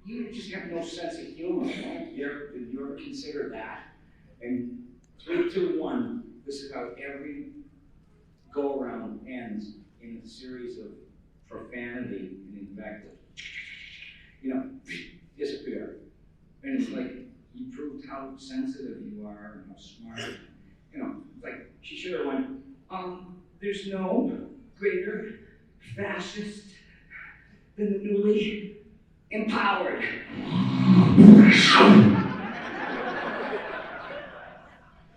you just have no sense of humor, right? Did you ever consider that? And 3, 2, 1, this is how every go-around ends in a series of profanity and invective. You know, disappear. And it's like, you proved how sensitive you are and how smart. You know, like, she should have went, there's no greater fascist than the newly empowered.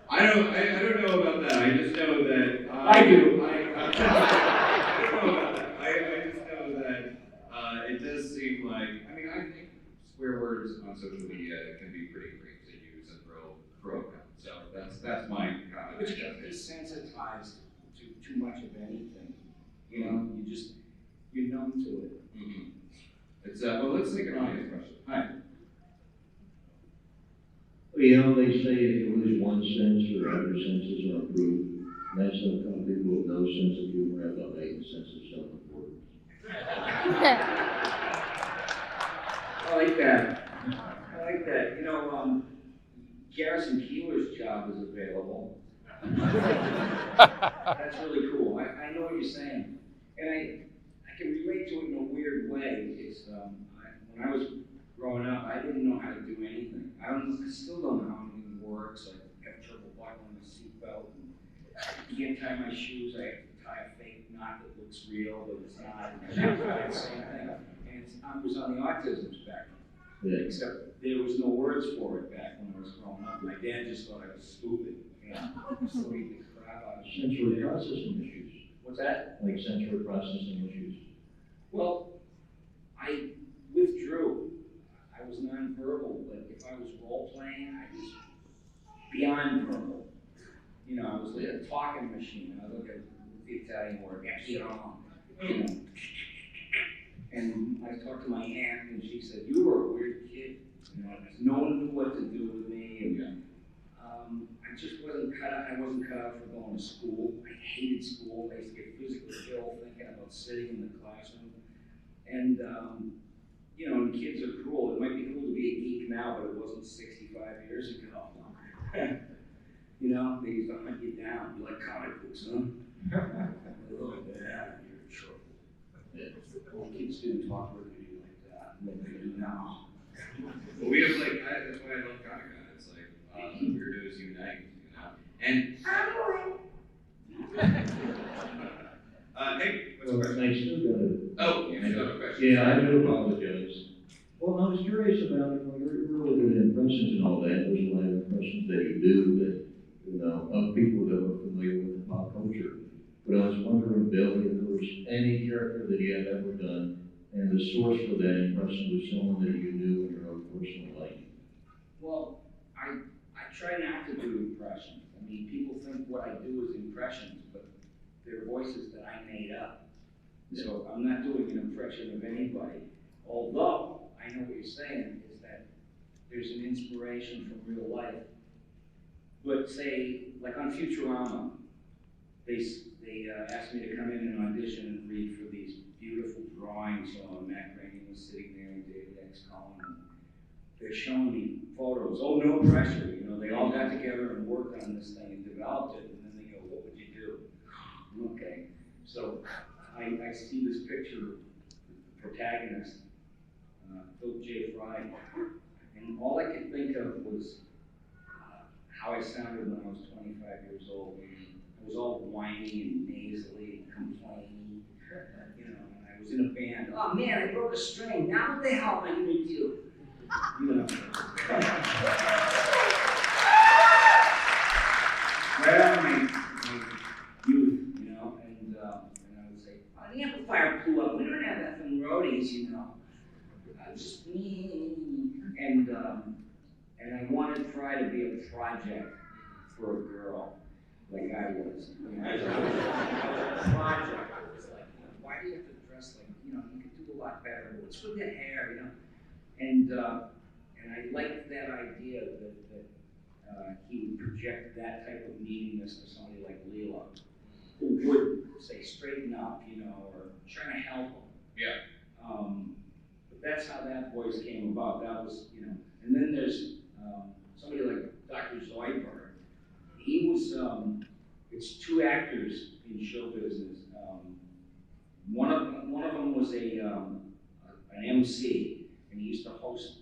I don't know about that. I just know that I do. I don't know about that. I just know that it does seem like, I mean, I think swear words on social media can be pretty great to use and throw around. So that's my comment. But you get desensitized to too much of anything. You know, you're numb to it. Mm-hmm. It's well, let's take an audience question. Hi. Well, you know, they say if you lose one sense, your other senses are improved. And that's how come people with no sense of humor have a heightened sense of self-importance. I like that. I like that. You know, Garrison Keillor's job is available. That's really cool. I know what you're saying. And I can relate to it in a weird way. It's, when I was growing up, I didn't know how to do anything. I still don't know how anything works. I have trouble buckling the seatbelt. I can't tie my shoes. I have to tie a fake knot that looks real, but it's not. It's the same thing. And I was on the autism spectrum. Yeah. Except there was no words for it back when I was growing up. My dad just thought I was stupid. So he beat the crap out of me. Sensory processing issues. What's that? Like sensory processing issues. Well, I withdrew. I was nonverbal, but if I was role playing, I was beyond verbal. You know, I was like a talking machine. I look at the Italian word, you know. And I talked to my aunt, and she said, "You were a weird kid. You know, no one knew what to do with me." And I just wasn't cut out. I wasn't cut out for going to school. I hated school. I used to get physically ill thinking about sitting in the classroom. And you know, and kids are cruel. It might be cool to be a geek now, but it wasn't 65 years ago. You know, they used to hunt you down. You like comic books, huh? Oh, yeah, you're in trouble. Well, kids didn't talk with you like that. What they do now. Well, we have like, that's why I love Comic-Con. It's like, weirdos unite, you know? And, hey, what's the question? I still got it. Oh, you have a question. Yeah, I do apologize. Well, I was curious about, you know, you're really good at impressions and all that. There's a lot of impressions that you do that, you know, of people that we're familiar with in pop culture. But I was wondering, Bill, if there was any character that you have ever done, and the source for that impression was someone that you knew in your own personal life. Well, I try not to do impressions. I mean, people think what I do is impressions, but they're voices that I made up. So I'm not doing an impression of anybody. Although, I know what you're saying is that there's an inspiration from real life. But say, like on Futurama, they asked me to come in and audition and read for these beautiful drawings. So Matt Groening was sitting there and David X. Cohen. They're showing me photos. Oh, no pressure. You know, they all got together and worked on this thing and developed it. And then they go, "What would you do?" Okay. So I see this picture of the protagonist, Philip J. Fry, and all I could think of was how I sounded when I was 25 years old. I was all whiny and nasally and complaining, you know, and I was in a band. "Oh man, I broke a string. Now what the hell am I going to do?" You know. Right out of my youth, you know, and I would say, "Oh, the amplifier blew up. We don't have FM roadies, you know." I was just me, and I wanted Fry to be a project for a girl, like I was. You know, I was a project. It was like, you know, why do you have to dress like, you know, you could do a lot better. What's with the hair, you know? And I liked that idea that he would project that type of neediness to somebody like Leela, who would say straighten up, you know, or trying to help him. Yeah. But that's that's how that voice came about. That was, and then there's somebody like Dr. Zoidberg. He was, it's two actors in show business. One of them was an MC, and he used to host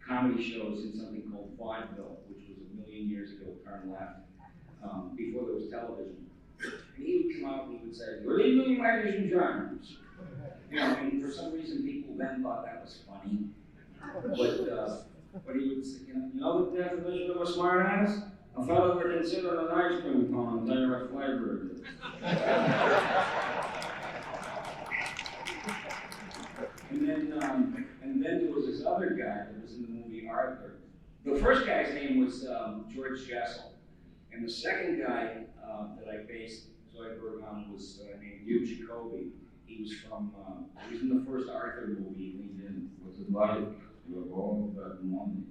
comedy shows in something called vaudeville, which was a million years ago, turn left, before there was television. And he would come out and he would say, "Good evening, ladies and gentlemen." And for some reason people then thought that was funny. But he would say, you know the definition of a smart ass? A fellow that considered an ice cream cone and later a flavor of it. And then there was this other guy that was in the movie Arthur. The first guy's name was George Jessel. And the second guy that I based Zoidberg on was named Hugh Jacoby. He was he was in the first Arthur movie, and he did, "What's it like? You have all that money."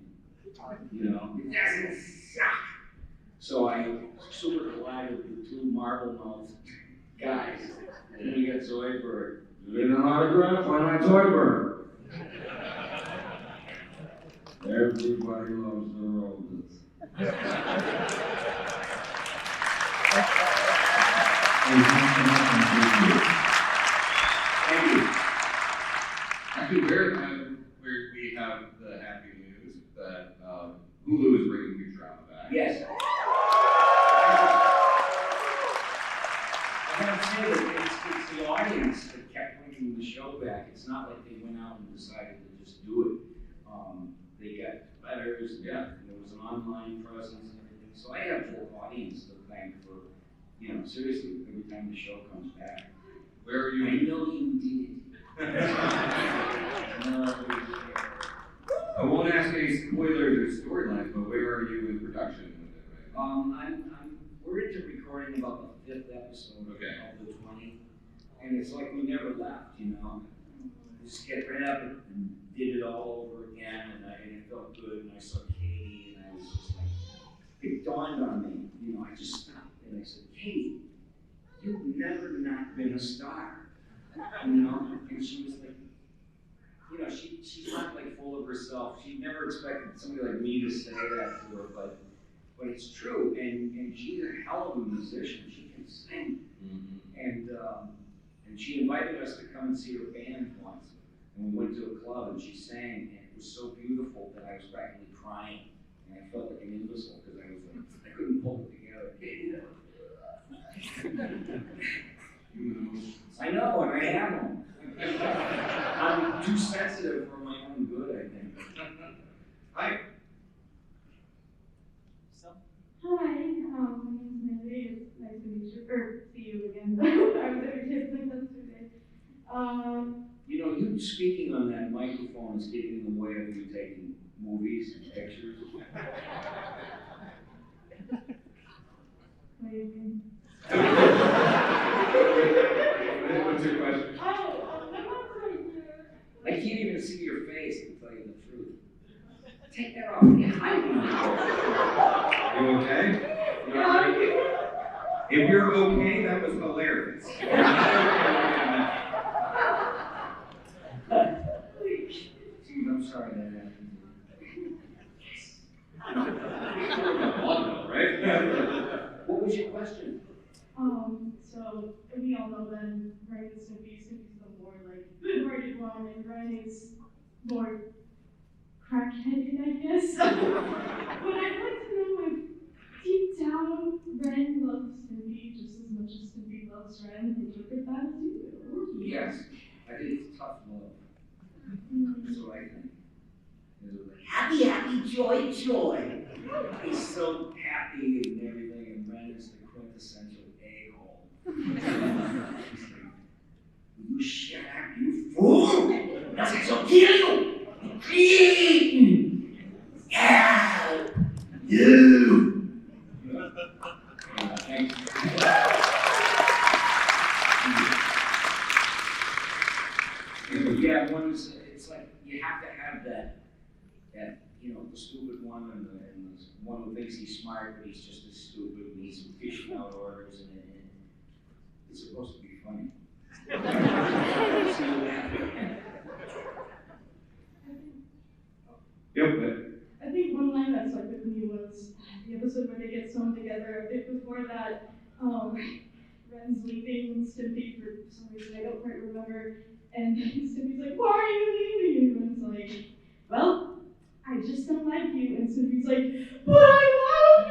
It doesn't suck. So I super collided with the two marble-mouthed guys. And then we got Zoidberg. "You need an autograph? Why not Zoidberg?" Everybody loves their oldest. Thank you. Actually, we have the happy news that Hulu is bringing Futurama back. Yes. I gotta say that it's the audience that kept bringing the show back. It's not like they went out and decided to just do it. They got letters, and there was an online presence and everything. So I have a full audience to thank for, seriously, every time the show comes back. Where are you? I know you did. I won't ask any spoilers or storylines, but where are you in production with it right now? We're into recording about the 5th episode Okay. of the 20, and it's like we never left, We just get right up and did it all over again, and it felt good, and I saw Katie, and I was just like, it dawned on me, I just stopped, and I said, "Katie, you've never not been a star," and she was like, she's not like full of herself. She never expected somebody like me to say that to her, but it's true. And she's a hell of a musician. She can sing. Mm-hmm. And she invited us to come and see her band once. And we went to a club and she sang, and it was so beautiful that I was practically crying. And I felt like an imbecile because I couldn't pull it together. I know, and I have them. I'm too sensitive for my own good, I think. Hi. Hi, my name is Mandy. It's nice to meet you, or see you again. I was at your kids' thing yesterday. You speaking on that microphone is getting in the way of you taking movies and pictures. What do you mean? What's your question? I can't even see your face, to tell you the truth. Take that off. You okay? If you're okay, that was hilarious. Geez, I'm sorry that happened. Right? What was your question? So we all know that Ren Stimply's the more good-hearted one, and Ren is more crack-headed, I guess. But I'd like to know if deep down Ren loves Stimpy just as much as Stimpy loves Ren. Did you get that as you do? Yes, I think it's tough love. That's what I think. Happy, happy, joy, joy. He's so happy and everything, and Ren is the quintessential a-hole. You shut up, you fool! That's it, so kill you! Yeah! You! Thank you. Yeah, it's like you have to have that the stupid one and the one who thinks he's smart, but he's just as stupid, and he's fishing out orders, and it's supposed to be funny. Yep, but I think one line that stuck with me was the episode where they get sewn together. A bit before that, Ren's leaving Stimpy for some reason I don't quite remember. And Stimpy's like, "Why are you leaving?" And Ren's like, "Well, I just don't like you." And Stimpy's like, "But I love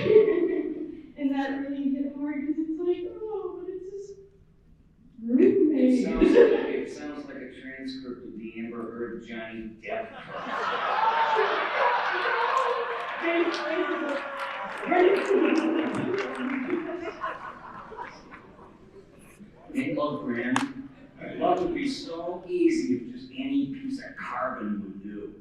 you!" And that really hit hard because it's like, oh, but it's just roommate. It sounds like a transcript of the Amber Heard Johnny Depp Ain't love grand? Love would be so easy if just any piece of carbon would do.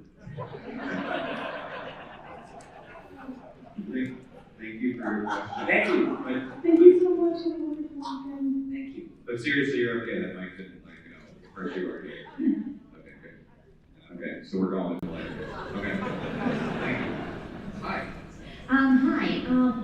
Thank you for your question. Thank you. Thank you so much. Have a wonderful weekend. Thank you. But seriously, you're okay. That mic didn't, hurt you or anything. Okay, good. Okay, so we're going with the later. Okay. Thank you. Hi. Hi.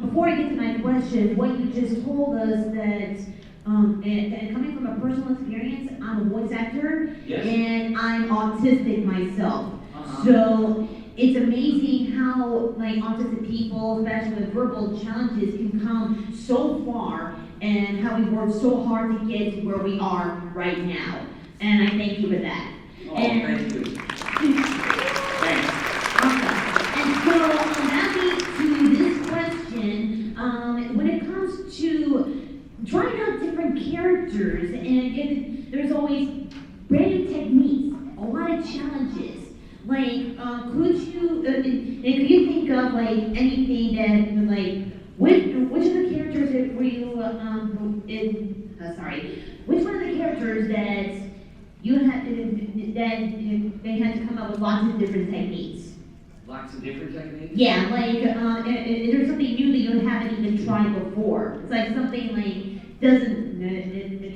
Before I get to my question, what you just told us that, and coming from a personal experience, I'm a voice actor, Yes. and I'm autistic myself. Uh-huh. So it's amazing how autistic people, especially with verbal challenges, can come so far, and how we work so hard to get to where we are right now. And I thank you for that. Oh, And thank you. Thanks. awesome. And so that leads to this question. When it comes to trying out different characters, and there's always brand new techniques, a lot of challenges. Could you think of anything that which of the characters that were you which one of the characters that you had that they had to come up with lots of different techniques? Lots of different techniques? Yeah, is there something new that you haven't even tried before? It's like something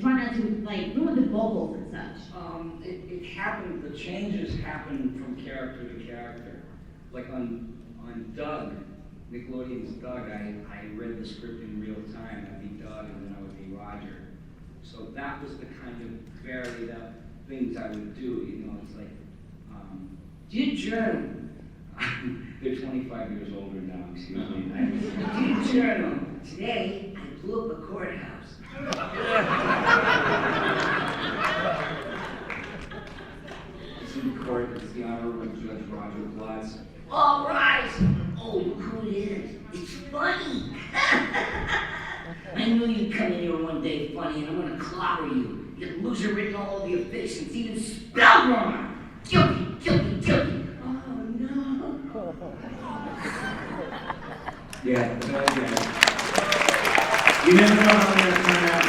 try not to ruin the vocals and such. It happened, the changes happened from character to character. Like on Doug, Nickelodeon's Doug, I read the script in real time. I'd be Doug and then I would be Roger. So that was the kind of varied up things I would do, it's like, dear Journal, they're 25 years older now, excuse me. Dear Journal, today I blew up a courthouse. It's in court, it's the Honorable Judge Roger Glotz. All rise! Oh, look who it is. It's funny. I knew you'd come in here one day funny, and I'm gonna clobber you. You get loser written all over your face, and it's even spelled wrong. Guilty, guilty, guilty. Oh, no. Yeah, you never know how they're gonna turn out.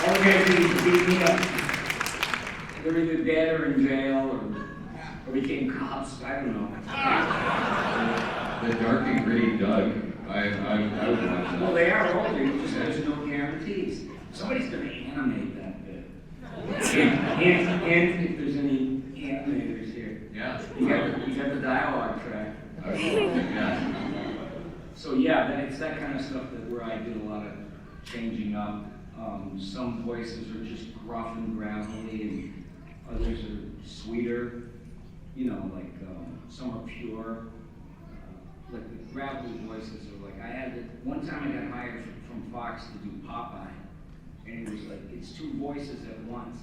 All the guys who beat me up, they're either dead or in jail or became cops. I don't know. The dark and gritty Doug. I would watch that. Well, they are older. There's no guarantees. Somebody's gonna animate that bit. And if there's any animators here, Yeah. you got the dialogue track. Yeah. So yeah, it's that kind of stuff where I did a lot of changing up. Some voices are just gruff and gravelly, and others are sweeter. Some are pure. Like the gravelly voices are one time I got hired from Fox to do Popeye, and it was it's two voices at once.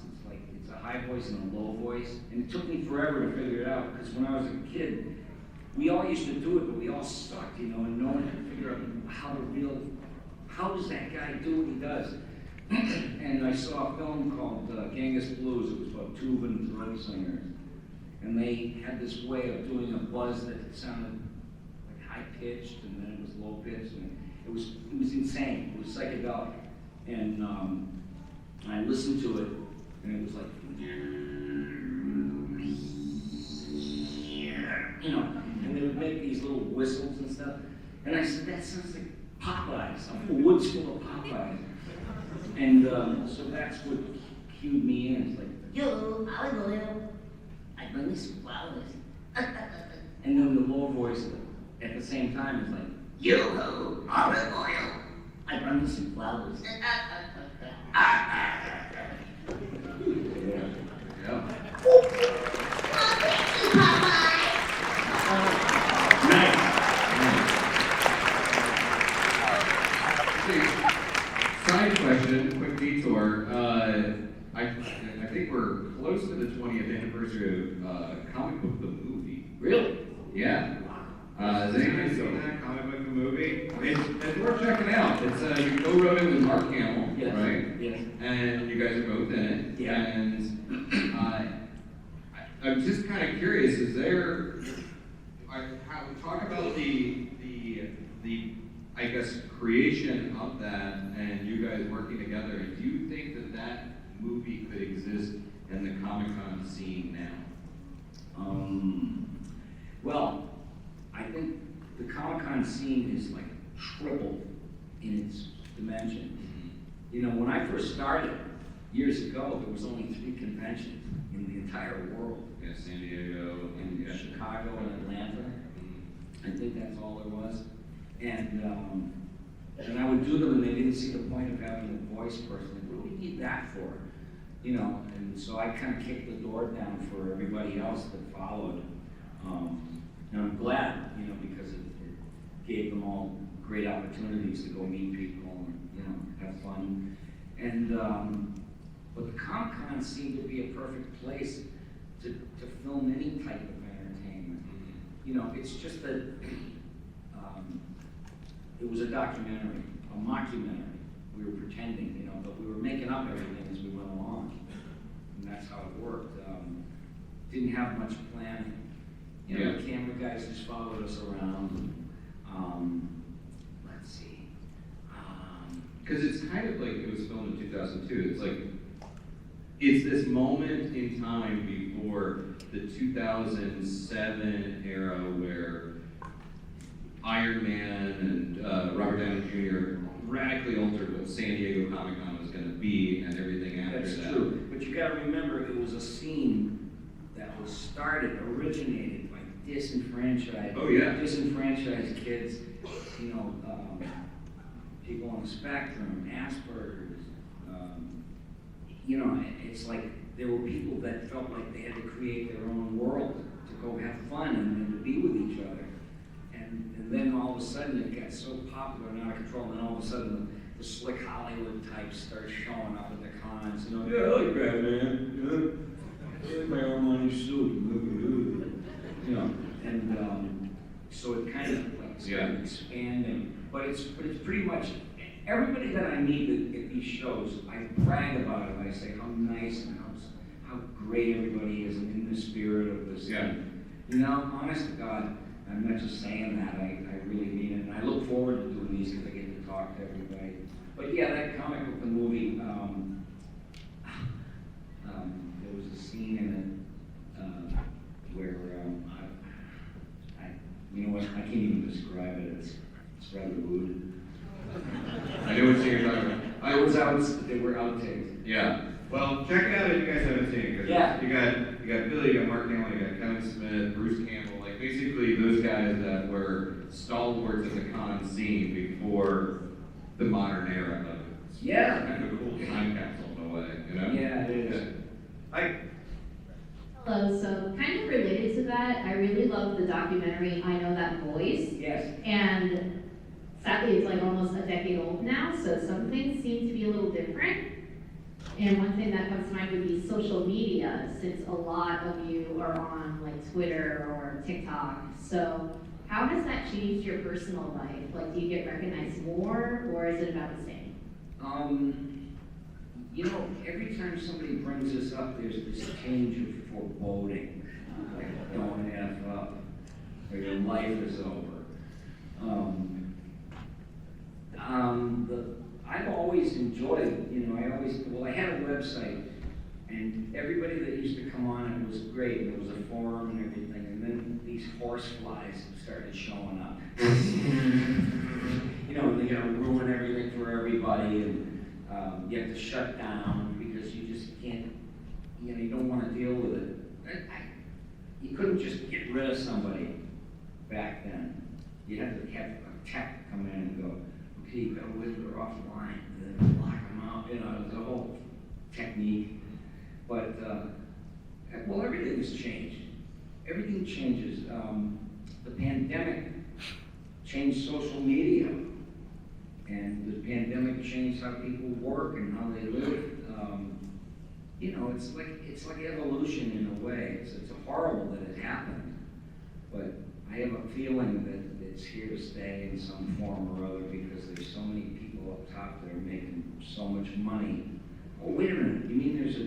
It's a high voice and a low voice, and it took me forever to figure it out, because when I was a kid, we all used to do it, but we all sucked, and no one could figure out how does that guy do what he does? And I saw a film called Genghis Blues. It was about tuba and throat singers, and they had this way of doing a buzz that sounded high pitched, and then it was low pitched, and it was insane. It was psychedelic, and I listened to it, and it was like, and they would make these little whistles and stuff, and I said, that sounds like Popeyes, a woods full of Popeyes, and so that's what cued me in. It's like, yo, hallelujah, I bring you some flowers, and then the low voice at the same time is like, yo, olive oil, I bring you some flowers. Yeah. Thank you, Popeye. anniversary of Comic Book the Movie. Really? Yeah. Has anyone seen that Comic Book the Movie? It's worth checking out. It's you co-wrote it with Mark Hamill, Yes. right? Yes. And you guys are both in it. Yeah. And I'm just kind of curious. Is there? Talk about the I guess creation of that and you guys working together. Do you think that that movie could exist in the Comic-Con scene now? Well, I think the Comic-Con scene is like tripled in its dimensions. You know, when I first started years ago, there was only 3 conventions in the entire world. Yeah, San Diego In yeah. Chicago and Atlanta. I think that's all there was. And I would do them and they didn't see the point of having a voice person. Like, what do we need that for? You know, and so I kind of kicked the door down for everybody else that followed. And I'm glad, you know, because it gave them all great opportunities to go meet people and, you know, have fun. And, but the Comic-Con seemed to be a perfect place to film any type of entertainment. You know, it's just that it was a documentary, a mockumentary. We were pretending, you know, but we were making up everything as we went along. And that's how it worked. Didn't have much planning. You know, the camera guys just followed us around. Let's see. Because it's kind of like it was filmed in 2002. It's like, it's this moment in time before the 2007 era where Iron Man and Robert Downey Jr. radically altered what San Diego Comic-Con was going to be and everything after That's that. true. But you got to remember, it was a scene that was originated by disenfranchised, disenfranchised kids, you know, people on the spectrum, Asperger's. You know, it's like there were people that felt like they had to create their own world to go have fun and to be with each other. And then all of a sudden it got so popular and out of control, and then all of a sudden the slick Hollywood types start showing up at the cons. You know, yeah, I like Batman. Yeah, I like my Armani suit. You know, and so it kind of like started expanding. But it's pretty much everybody that I meet at these shows, I brag about it. I say how nice and how great everybody is and in the spirit of this thing. You know, honest to God. I'm not just saying that, I really mean it. And I look forward to doing these because I get to talk to everybody. But yeah, that Comic Book the Movie, there was a scene in it where, you know what, I can't even describe it. It's rather rude. I know what you're talking about. They were outtakes. Yeah. Well, check it out if you guys haven't seen it. Yeah. You got Billy, you got Mark Hamill, you got Kevin Smith, Bruce Campbell, like basically those guys that were stalwarts of the con scene before the modern era of it. Yeah. It's kind of a cool time capsule in a way, you know? Yeah, it is. Hello, so kind of related to that, I really love the documentary I Know That Voice. Yes. And sadly, it's like almost a decade old now, so some things seem to be a little different. And one thing that comes to mind would be social media, since a lot of you are on like Twitter or TikTok. So how has that changed your personal life? Like, do you get recognized more, or is it about the same? You know, every time somebody brings this up, there's this tinge of foreboding, like don't F up, or your life is over. I've always enjoyed, you know, I had a website, and everybody that used to come on it was great, and there was a forum and everything, and then these horse flies started showing up. You know, they're gonna ruin everything for everybody, and you have to shut down because you just can't, you know, you don't want to deal with it. You couldn't just get rid of somebody back then. You had to have a tech come in and go, okay, you gotta whisper offline, and then lock them out, you know, it was a whole technique. But, well, everything has changed. Everything changes. The pandemic changed social media. And the pandemic changed how people work and how they live. you know, it's like evolution in a way. It's horrible that it happened, but I have a feeling that it's here to stay in some form or other because there's so many people up top that are making so much money. Oh, wait a minute, you mean there's a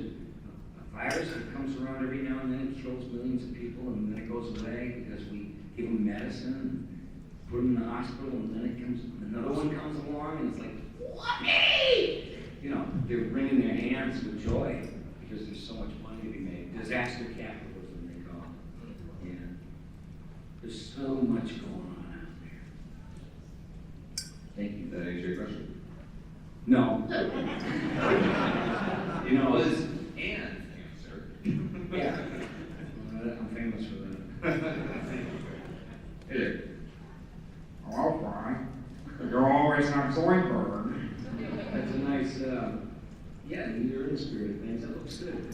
virus that comes around every now and then and kills millions of people and then it goes away because we give them medicine and put them in the hospital and then another one comes along and it's like, whoopee! You know, they're wringing their hands with joy because there's so much money to be made. Disaster capitalism, they call it. Yeah. There's so much going on out there. Thank you. That answer your question? No. You know, Was an answer. yeah. I'm famous for that. Hey there. Oh, fine. You're always on Zoidberg. That's a nice, yeah, you're in spirit things. That looks good.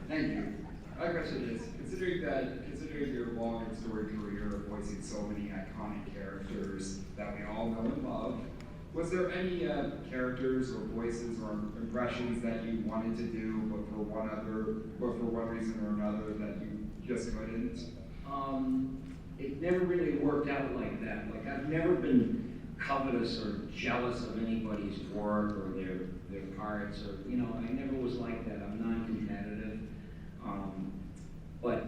Thank you. My question is, considering your long and storied career of voicing so many iconic characters that we all know and love, was there any characters or voices or impressions that you wanted to do, but for one reason or another that you just couldn't? It never really worked out like that. Like, I've never been covetous or jealous of anybody's work or their parts, or, you know, I never was like that. I'm non-competitive. But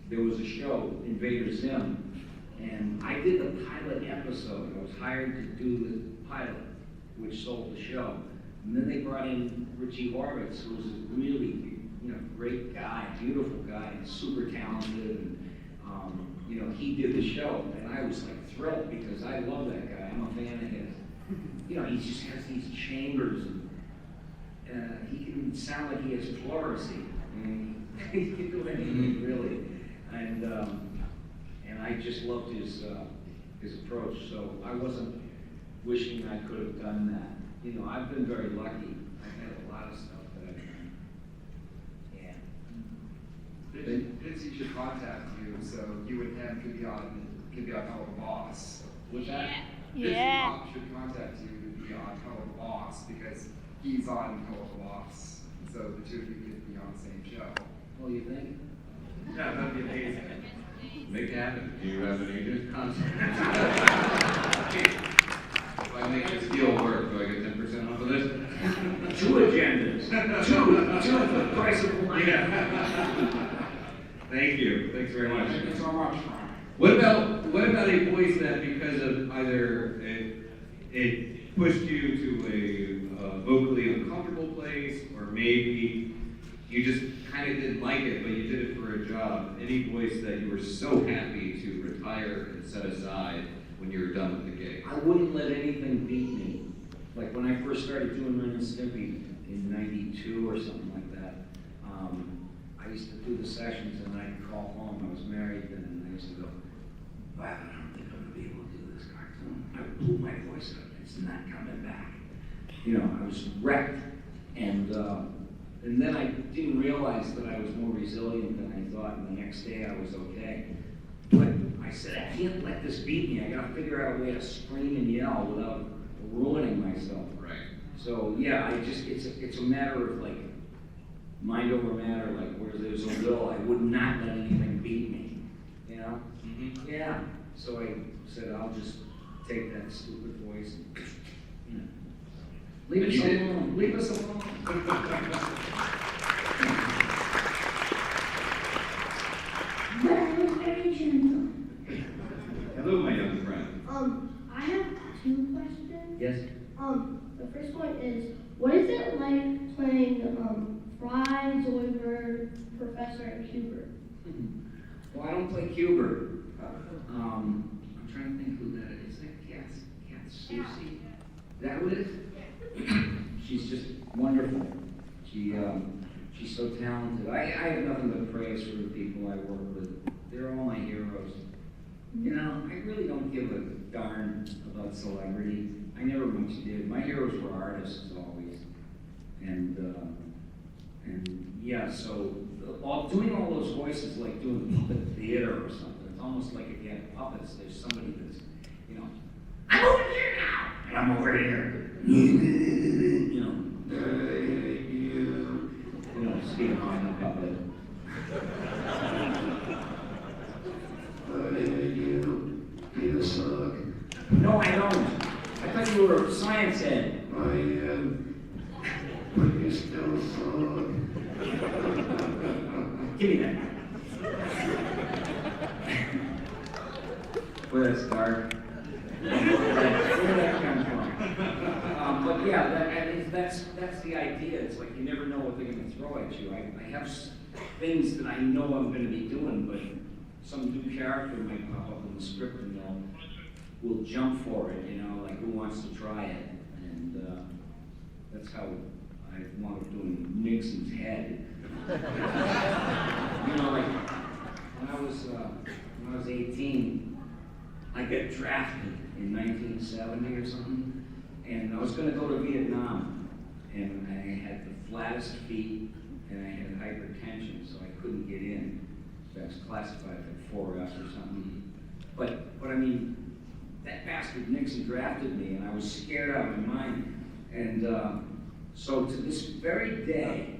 there was a show, Invader Zim, and I did the pilot episode. I was hired to do the pilot, which sold the show. And then they brought in Richie Horvitz, who was a really, you know, great guy, beautiful guy, and super talented. And, you know, he did the show, and I was like thrilled because I love that guy. I'm a fan of his. You know, he just has these chambers, and he can sound like he has pleurisy. I mean, he can do anything really, and I just loved his approach. So I wasn't wishing I could have done that. You know, I've been very lucky. I've had a lot of stuff that I've done. Yeah. Vince should contact you so you and him could be on Hello Boss. Was that? Yeah. Vince should contact you to be on Hello Boss because he's on Hello Boss. So the two of you could be on the same show. Well, you think? Yeah, that'd be amazing. Make it happen. Do you have an agent contact? If I make this deal work, do I get 10% off of this? Two agendas. Two for the price of one. Thank you. Thanks very much. Thank you so much. What about a voice that because of either it pushed you to a vocally uncomfortable place, or maybe you just kind of didn't like it, but you did it for a job? Any voice that you were so happy to retire and set aside when you were done with the gig? I wouldn't let anything beat me. Like when I first started doing Ren Stimply in '92 or something like that, I used to do the sessions and I'd call home. I was married then, and I used to go, wow, I don't think I'm gonna be able to do this cartoon. I blew my voice out. It's not coming back. You know, I was wrecked. And then I didn't realize that I was more resilient than I thought, and the next day I was okay. But I said, I can't let this beat me. I gotta figure out a way to scream and yell without ruining myself. Right. So yeah, it's a matter of like mind over matter. Like where there's a will, I would not let anything beat me. You know? Mm-hmm. Yeah. So I said, I'll just take that stupid voice and, you know, leave us alone. Leave us alone. That was very gentle. Hello, my young friend. I have two questions. Yes. The first one is, what is it like playing Fry, Zoidberg, Professor, and Hubert? Well, I don't play Cuber. I'm trying to think who that is. Is that Cat Susie? Is that who it is? She's just wonderful. She's so talented. I have nothing but praise for the people I work with. They're all my heroes. You know, I really don't give a darn about celebrity. I never much did. My heroes were artists always. And yeah, so doing all those voices, like doing puppet theater or something, it's almost like if you have puppets, there's somebody that's, you know, I'm over here now, and I'm over here. You know, You know, Steve Martin about that. You suck. No, I don't. I thought you were a science head. I am. But you still suck. Give me that. Boy, that's dark. Where did that come from? But yeah, that's the idea. It's like you never know what they're going to throw at you. I have things that I know I'm going to be doing, but some new character might pop up in the script and we'll jump for it, you know, like who wants to try it? And that's how I wound up doing Nixon's head. You know, like when I was 18, I got drafted in 1970 or something, and I was going to go to Vietnam, and I had the flattest feet, and I had hypertension, so I couldn't get in. So I was classified for 4F or something. But I mean, that bastard Nixon drafted me, and I was scared out of my mind. And so to this very day,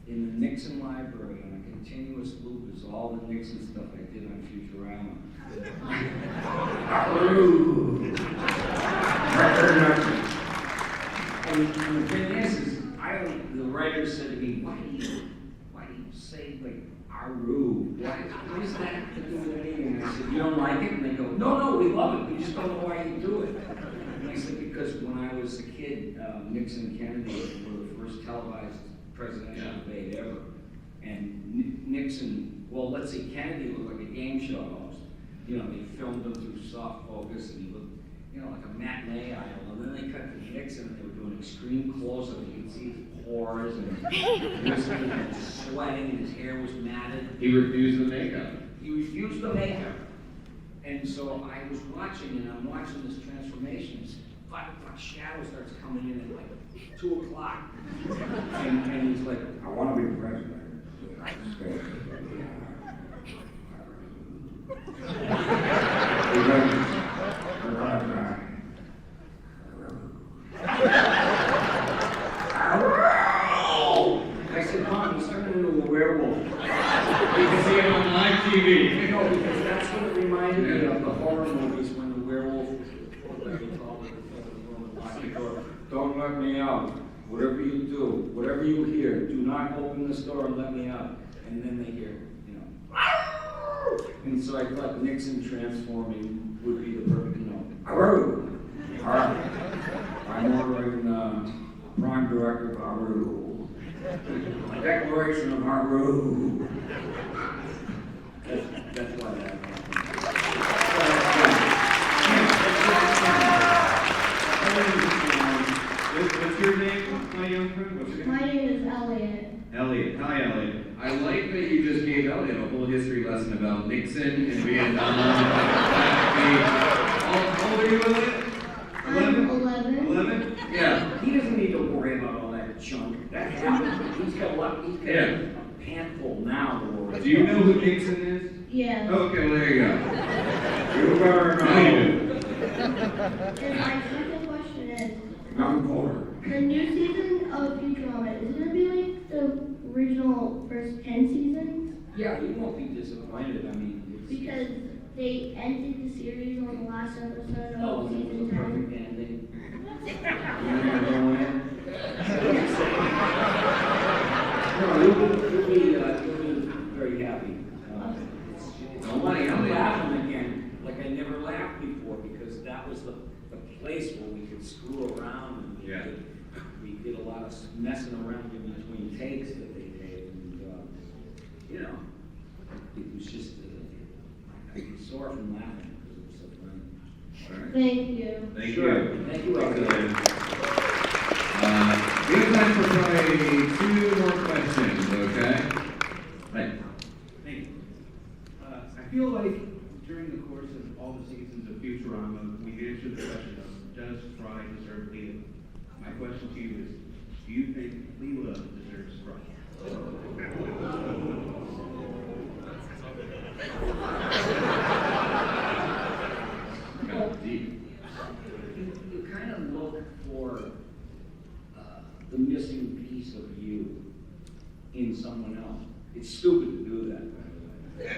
in the Nixon library, on a continuous loop, is all the Nixon stuff I did on Futurama. And the thing is the writer said to me, why do you say like Aru? What does that have to do with anything? And I said, you don't like it? And they go, no, we love it. We just don't know why you do it. And I said, because when I was a kid, Nixon and Kennedy were the first televised presidential debate ever. And Nixon, well, let's say Kennedy looked like a game show host. You know, they filmed him through soft focus, and he looked, you know, like a matinee idol. And then they cut to Nixon, and they were doing extreme close-up. You could see his pores, and he was sweating, and his hair was matted. He refused the makeup. He refused the makeup. And so I was watching, and I'm watching this transformation. This 5 o'clock shadow starts coming in at like 2 o'clock. And he's like, I want to be president. I said, Mom, he's turning into a werewolf. You can see him on live TV. No, because that's what it reminded me of the horror movies when the werewolf don't let me out. Whatever you do, whatever you hear, do not open this door and let me out. And then they hear, you know. And so I thought Nixon transforming would be the perfect note. I'm ordering prime director of Haru. A declaration of Haru. That's why that happened. What's your name, my young friend? What's your name? My name is Elliot. Elliot. Hi, Elliot. I like that you just gave Elliot a whole history lesson about Nixon and Vietnam. How old are you, Elliot? 11. 11? Yeah. He doesn't need to worry about all that junk. That happened. He's got a handful now to worry about. Do you know who Nixon is? Yeah. Okay, well, there you go. You better know. And my second question is, I'm Porter. the new season of Futurama, is it going to be like the original first 10 seasons? Yeah, you won't be disappointed. I mean, it's Because they ended the series on the last episode no, of it was season a 10. perfect ending. You're gonna go in. No, you'll be very happy. Don't worry, I'm Elliot. laughing again, like I never laughed before, because that was the place where we could screw around and we did a lot of messing around in between takes that they did, and you know, it was just I was sore from laughing because it was so funny. All right. Thank you. Thank Sure. you. Thank you, Elliot. We have time for probably 2 more questions, okay? Right. Thank you. I feel like during the course of all the seasons of Futurama, we've answered the question of, does Fry deserve Leela? My question to you is, do you think Leela deserves Fry? You kind of look for the missing someone else. It's stupid to do that, by the way.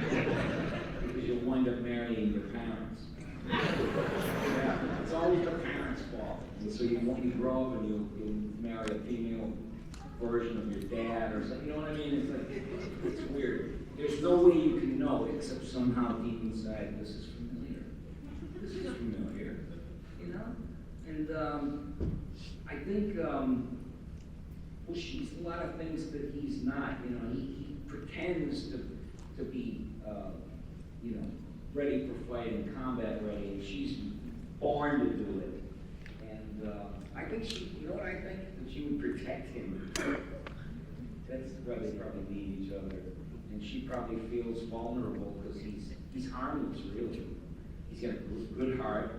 Because you'll wind up marrying your parents. Yeah, it's always the parents' fault. And so when you grow up and you'll marry a female version of your dad or something, you know what I mean? It's like, it's weird. There's no way you can know except somehow deep inside, this is familiar. This is familiar, you know? And I think, well, she's a lot of things that he's not, you know, he pretends to be, you know, ready for fight and combat ready, and she's born to do it. And I think she, you know what I think? That she would protect him. That's why they probably need each other. And she probably feels vulnerable because he's harmless, really. He's got a good heart,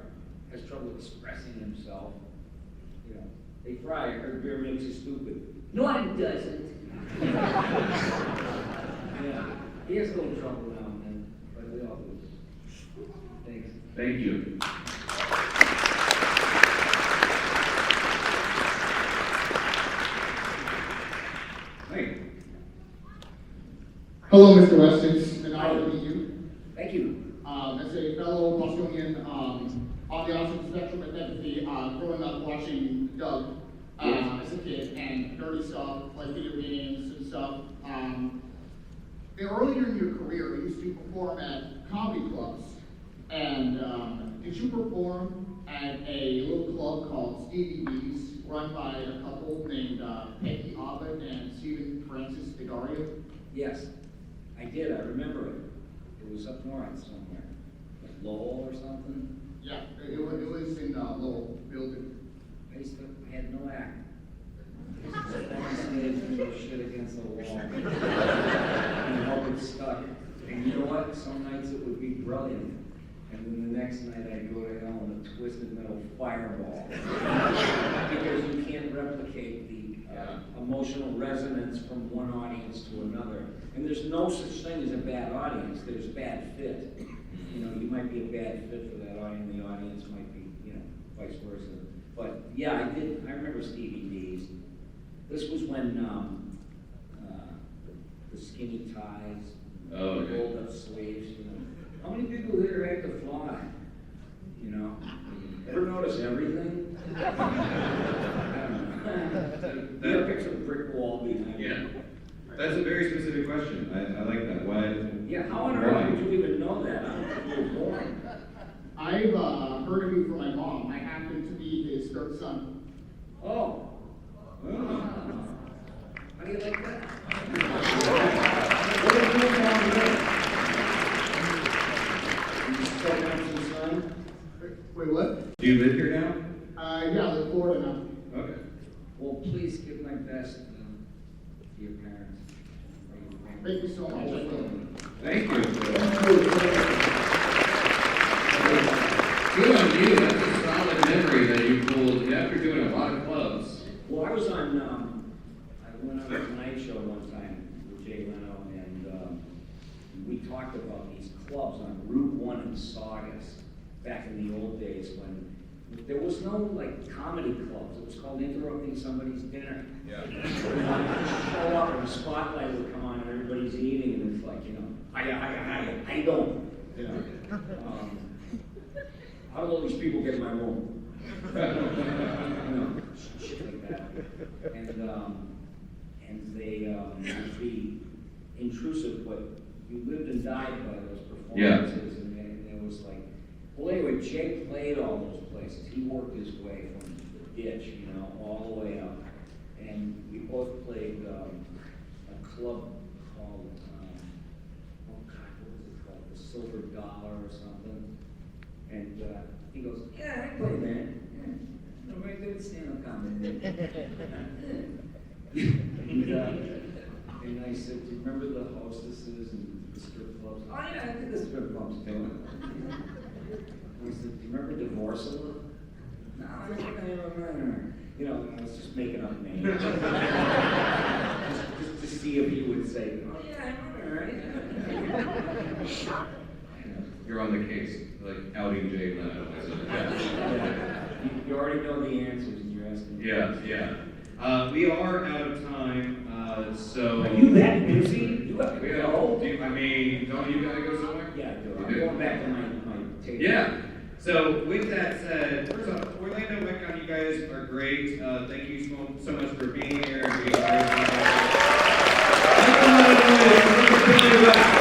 has trouble expressing himself. You know, they fry, her beer makes you stupid. No, it doesn't. Yeah, he has a little trouble now and then, but we all do. Thanks. Thank you. Hey. Hello, Mr. West. It's an honor to meet you. Thank you. As a fellow Bostonian on the opposite spectrum of empathy, growing up watching Doug as a kid and nerdy stuff like video games and stuff. Earlier in your career, you used to perform at comedy clubs. And did you perform at a little club called Stevie B's, run by a couple named Peggy Ovid and Stephen Francis Vidaria? Yes, I did. I remember it. It was up north somewhere, like Lowell or something. Yeah, it was in Lowell building. I had no act. I throw shit against the wall and hope it stuck. And you know what? Some nights it would be brilliant. And then the next night I'd go to hell in a twisted metal fireball. Because you can't replicate the emotional resonance from one audience to another. And there's no such thing as a bad audience, there's bad fit. You know, you might be a bad fit for that audience, the audience might be, you know, vice versa. But yeah, I remember Stevie D's. This was when the skinny ties, Oh, the rolled up sleeves, you know. How many people here had to fly? You know? Ever notice everything? I don't know. You picture the brick wall behind you. Yeah. That's a very specific question. I like that. Why? Yeah, how on earth would you even know that? I don't know if you were born. I've heard of you from my mom. I happen to be his third son. Oh. How do you like that? What are you doing down there? You still Benson's son? Wait, what? Do you live here now? Yeah, I live in Florida now. Okay. Well, please give my best to your parents. Thank you so much. I will. Thank you. Good on you. That's a solid memory that you pulled after doing a lot of clubs. Well, I was on, I went on a Tonight Show one time with Jay Leno, and we talked about these clubs on Route 1 in Saugus back in the old days when there was no, like, comedy clubs. It was called interrupting somebody's dinner. Yeah. Show up and the spotlight would come on and everybody's eating, and it's like, you know, hiya, how you doing? You know, how do all these people get in my room? You know, shit like that. And they would be intrusive, but you lived and died by those performances, and it was like, well, anyway, Jay played all those places. He worked his way from the ditch, you know, all the way up. And we both played a club called, oh God, what was it called? The Silver Dollar or something. And he goes, yeah, I play that. Yeah. Nobody did stand-up comedy. And I said, do you remember the hostesses and the strip clubs? Oh yeah, I did the strip clubs too. And I said, do you remember Divorcella? No, I don't remember. You know, I was just making up names. just to see if he would say, oh yeah, I remember, right? You're on the case, like outing Jay Leno. You already know the answers and you're asking. Yeah. We are out of time. So. Are you that busy? You have to We go? I mean, don't you gotta go somewhere? Yeah, I do. You I'm do? going back to my table. Yeah. So with that said, first off, Orlando, Megacon, you guys are great. Thank you so much for being here and being part of it.